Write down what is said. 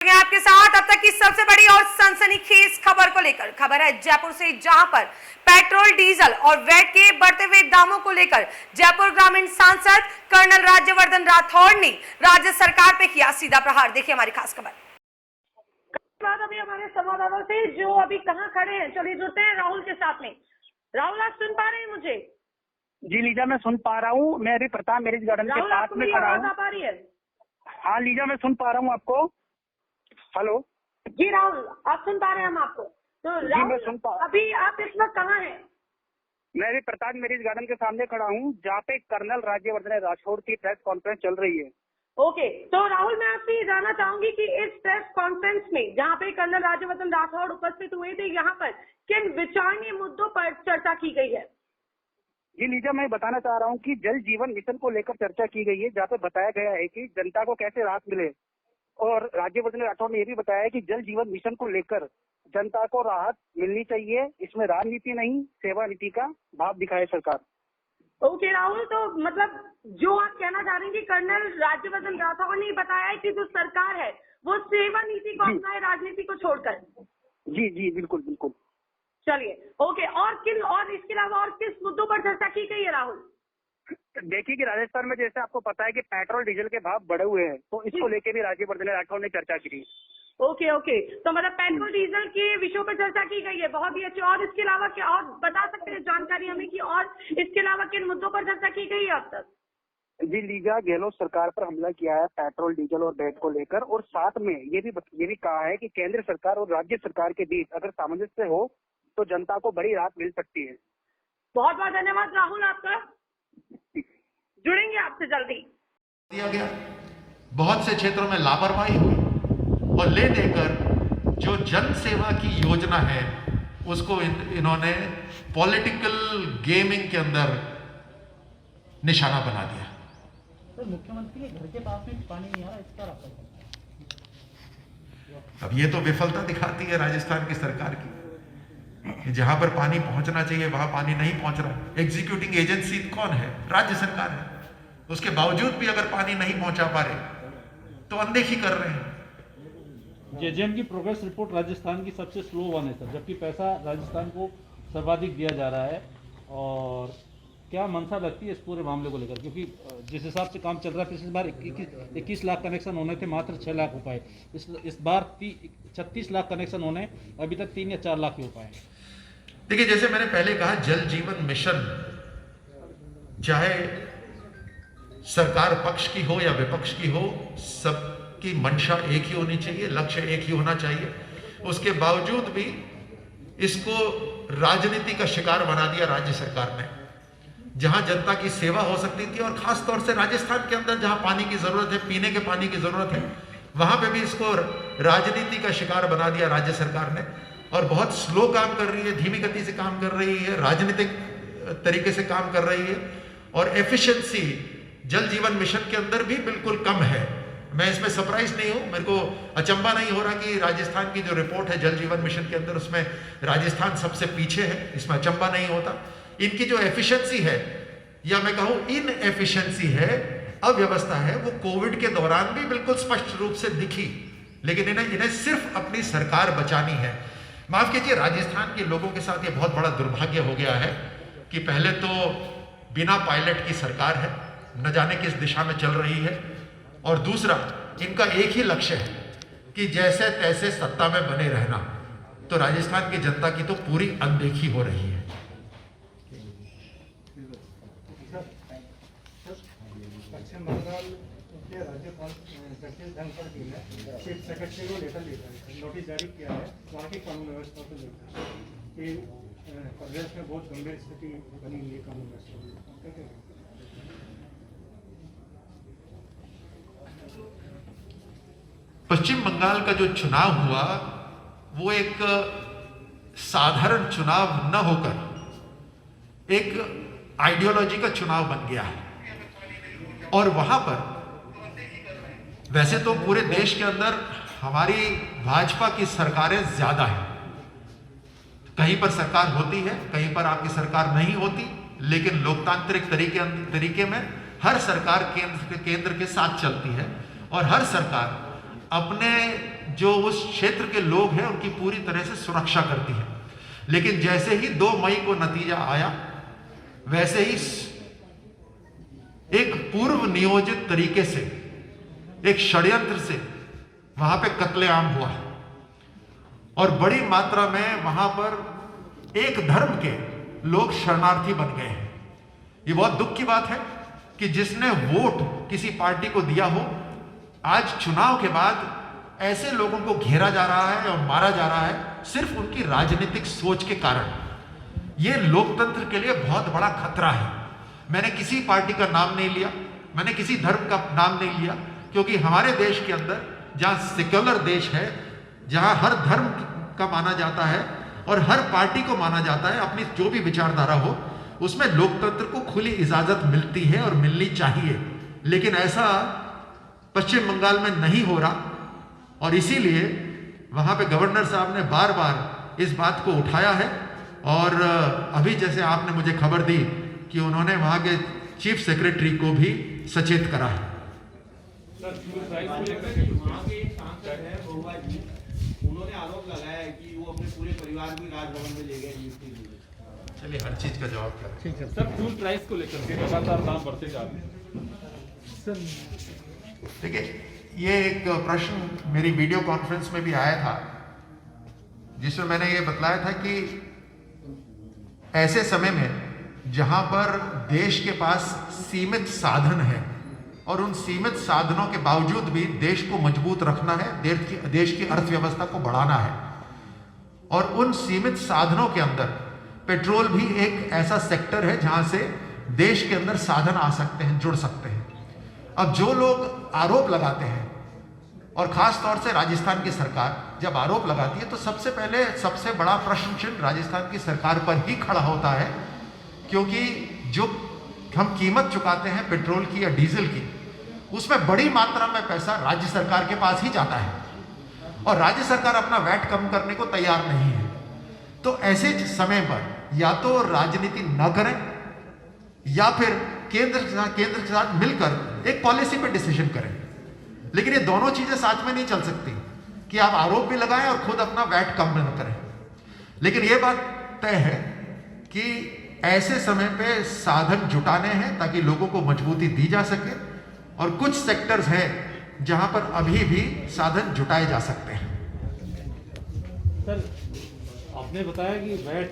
आपके साथ अब तक की सबसे बड़ी और सनसनीखेज खबर को लेकर। खबर है जयपुर से, जहां पर पेट्रोल, डीजल और वैट के बढ़ते हुए दामों को लेकर जयपुर ग्रामीण सांसद कर्नल राज्यवर्धन राठौड़ ने राज्य सरकार पे किया सीधा प्रहार। देखिए हमारी खास खबर। अभी हमारे संवाददाता से जो अभी कहाँ खड़े हैं, चलिए जुड़ते हैं राहुल के साथ में। राहुल, आप सुन पा रहे हैं मुझे? जी लीजा, मैं सुन पा रहा हूँ। मैं अभी प्रताप मैरिज गार्डन के पास में खड़ा हूँ। आ पा रही है? हाँ लीजा, मैं सुन पा रहा हूँ आपको। हेलो जी राहुल, आप सुन पा रहे हैं हम आपको? तो जी मैं सुन पा। अभी आप इस वक्त कहाँ हैं? मैं अभी प्रताप मैरिज गार्डन के सामने खड़ा हूँ, जहाँ पे कर्नल राज्यवर्धन राठौड़ की प्रेस कॉन्फ्रेंस चल रही है। ओके, तो राहुल मैं आपसे ये जानना चाहूंगी कि इस प्रेस कॉन्फ्रेंस में जहाँ पे कर्नल राज्यवर्धन राठौड़ उपस्थित हुए थे, यहाँ पर किन विचारणीय मुद्दों पर चर्चा की गई है? जी लीजा, मैं बताना चाह रहा हूँ कि जल जीवन मिशन को लेकर चर्चा की गई है, जहाँ पे बताया गया है कि जनता को कैसे राहत मिले। और राज्यवर्धन राठौड़ ने यह भी बताया है कि जल जीवन मिशन को लेकर जनता को राहत मिलनी चाहिए, इसमें राजनीति नहीं सेवा नीति का भाव दिखाए सरकार। ओके राहुल, तो मतलब जो आप कहना चाह रहे हैं कि कर्नल राज्यवर्धन राठौड़ ने बताया है कि जो सरकार है वो सेवा नीति को अपनाए, राजनीति को छोड़कर। जी जी बिल्कुल बिल्कुल। चलिए ओके, और इसके अलावा और किस मुद्दों पर चर्चा की गई है राहुल? देखिए कि राजस्थान में जैसे आपको पता है कि पेट्रोल डीजल के भाव बढ़े हुए हैं, तो इसको लेके भी राज्यवर्धन राठौड़ ने चर्चा की थी। ओके ओके, तो मतलब पेट्रोल डीजल के विषयों पर चर्चा की गई है, बहुत ही अच्छी। और इसके अलावा क्या और बता सकते हैं जानकारी हमें कि और इसके अलावा किन मुद्दों पर चर्चा की गई है अब तक? जी लीजा, गहलोत सरकार पर हमला किया है पेट्रोल डीजल और वैट को लेकर, और साथ में ये भी कहा है कि केंद्र सरकार और राज्य सरकार के बीच अगर सामंजस्य हो तो जनता को बड़ी राहत मिल सकती है। बहुत बहुत धन्यवाद राहुल आपका, जुड़ेंगे आपसे जल्दी। दिया गया, बहुत से क्षेत्रों में लापरवाही हुई और ले देकर जो जन सेवा की योजना है उसको इन्होंने पॉलिटिकल गेमिंग के अंदर निशाना बना दिया। तो मुख्यमंत्री के घर के पास में पानी नहीं आ रहा, इसका अब ये तो विफलता दिखाती है राजस्थान की सरकार की, जहां पर पानी पहुंचना चाहिए वहां पानी नहीं पहुंच रहा। एग्जीक्यूटिंग एजेंसी कौन है? राज्य सरकार है। उसके बावजूद भी अगर पानी नहीं पहुंचा पा रहे तो अनदेखी कर रहे हैं। जेजेएम की प्रोग्रेस रिपोर्ट राजस्थान की सबसे स्लो वन है सर, जबकि पैसा राजस्थान को सर्वाधिक दिया जा रहा है। और क्या मंशा लगती है इस पूरे मामले को लेकर, क्योंकि जिस हिसाब से काम चल रहा है, पिछली बार 21 लाख कनेक्शन होने थे, मात्र 6 लाख हो पाए। इस बार 36 लाख कनेक्शन होने, अभी तक 3 या 4 लाख ही हो पाए। देखिए, जैसे मैंने पहले कहा, जल जीवन मिशन चाहे सरकार पक्ष की हो या विपक्ष की हो, सबकी मंशा एक ही होनी चाहिए, लक्ष्य एक ही होना चाहिए। उसके बावजूद भी इसको राजनीति का शिकार बना दिया राज्य सरकार ने। जहां जनता की सेवा हो सकती थी, और खास तौर से राजस्थान के अंदर जहां पानी की जरूरत है, पीने के पानी की जरूरत है, वहां पे भी इसको राजनीति का शिकार बना दिया राज्य सरकार ने। और बहुत स्लो काम कर रही है, धीमी गति से काम कर रही है, राजनीतिक तरीके से काम कर रही है। और एफिशिएंसी जल जीवन मिशन के अंदर भी बिल्कुल कम है। मैं इसमें सरप्राइज नहीं हूं, मेरे को अचंभा नहीं हो रहा कि राजस्थान की जो रिपोर्ट है जल जीवन मिशन के अंदर, उसमें राजस्थान सबसे पीछे है, इसमें अचंभा नहीं होता। इनकी जो एफिशिएंसी है, या मैं कहूं इन एफिशिएंसी है, अव्यवस्था है, वो कोविड के दौरान भी बिल्कुल स्पष्ट रूप से दिखी। लेकिन इन्हें सिर्फ अपनी सरकार बचानी है। माफ कीजिए, राजस्थान के लोगों के साथ ये बहुत बड़ा दुर्भाग्य हो गया है कि पहले तो बिना पायलट की सरकार है, न जाने किस दिशा में चल रही है, और दूसरा इनका एक ही लक्ष्य है कि जैसे तैसे सत्ता में बने रहना। तो राजस्थान की जनता की तो पूरी अनदेखी हो रही है। पश्चिम बंगाल के राज्यपाल जगदीप धनखड़ जी ने चीफ सेक्रेटरी को लेटर लिखा है, नोटिस जारी किया है वहाँ की कानून व्यवस्था को लेकर कि प्रदेश में बहुत गंभीर स्थिति बनी हुई है कानून व्यवस्था। पश्चिम बंगाल का जो चुनाव हुआ वो एक साधारण चुनाव न होकर एक आइडियोलॉजी का चुनाव बन गया है। और वहां पर वैसे तो पूरे देश के अंदर हमारी भाजपा की सरकारें ज्यादा हैं, कहीं पर सरकार होती है, कहीं पर आपकी सरकार नहीं होती, लेकिन लोकतांत्रिक तरीके में हर सरकार केंद्र के साथ चलती है। और हर सरकार अपने जो उस क्षेत्र के लोग हैं उनकी पूरी तरह से सुरक्षा करती है। लेकिन जैसे ही 2 मई को नतीजा आया, वैसे ही एक पूर्व नियोजित तरीके से, एक षड्यंत्र से वहां पे कत्लेआम हुआ और बड़ी मात्रा में वहां पर एक धर्म के लोग शरणार्थी बन गए हैं। ये बहुत दुख की बात है कि जिसने वोट किसी पार्टी को दिया हो, आज चुनाव के बाद ऐसे लोगों को घेरा जा रहा है और मारा जा रहा है सिर्फ उनकी राजनीतिक सोच के कारण। यह लोकतंत्र के लिए बहुत बड़ा खतरा है। मैंने किसी पार्टी का नाम नहीं लिया, मैंने किसी धर्म का नाम नहीं लिया, क्योंकि हमारे देश के अंदर, जहां सेक्युलर देश है, जहां हर धर्म का माना जाता है और हर पार्टी को माना जाता है, अपनी जो भी विचारधारा हो, उसमें लोकतंत्र को खुली इजाजत मिलती है और मिलनी चाहिए। लेकिन ऐसा पश्चिम बंगाल में नहीं हो रहा और इसीलिए वहां पे गवर्नर साहब ने बार बार इस बात को उठाया है। और अभी जैसे आपने मुझे खबर दी कि उन्होंने वहां के चीफ सेक्रेटरी को भी सचेत करा है। उन्होंने आरोप लगाया है कि वो अपने पूरे परिवार को राजभवन में ले गए नियुक्ति के लिए। चलिए हर चीज का जवाब करें। ठीक है सर, फ्यूल प्राइस को लेकर के लगातार दाम बढ़ते जा रहे हैं सर। देखिए, ये एक प्रश्न मेरी वीडियो कॉन्फ्रेंस में भी आया था, जिसमें मैंने ये बतलाया था कि ऐसे समय में जहां पर देश के पास सीमित साधन है और उन सीमित साधनों के बावजूद भी देश को मजबूत रखना है, देश की अर्थव्यवस्था को बढ़ाना है, और उन सीमित साधनों के अंदर पेट्रोल भी एक ऐसा सेक्टर है जहां से देश के अंदर साधन आ सकते हैं, जुड़ सकते हैं। अब जो लोग आरोप लगाते हैं, और खास तौर से राजस्थान की सरकार जब आरोप लगाती है, तो सबसे पहले सबसे बड़ा प्रश्न चिन्ह राजस्थान की सरकार पर ही खड़ा होता है, क्योंकि जो हम कीमत चुकाते हैं पेट्रोल की या डीजल की, उसमें बड़ी मात्रा में पैसा राज्य सरकार के पास ही जाता है और राज्य सरकार अपना वैट कम करने को तैयार नहीं है। तो ऐसे समय पर या तो राजनीति न करें या फिर केंद्र के साथ मिलकर एक पॉलिसी पे डिसीजन करें। लेकिन ये दोनों चीजें साथ में नहीं चल सकती कि आप आरोप भी लगाएं और खुद अपना वैट कम न करें। लेकिन ये बात तय है कि ऐसे समय पे साधन जुटाने हैं ताकि लोगों को मजबूती दी जा सके, और कुछ सेक्टर्स हैं जहां पर अभी भी साधन जुटाए जा सकते हैं। सर, आपने बताया कि वैट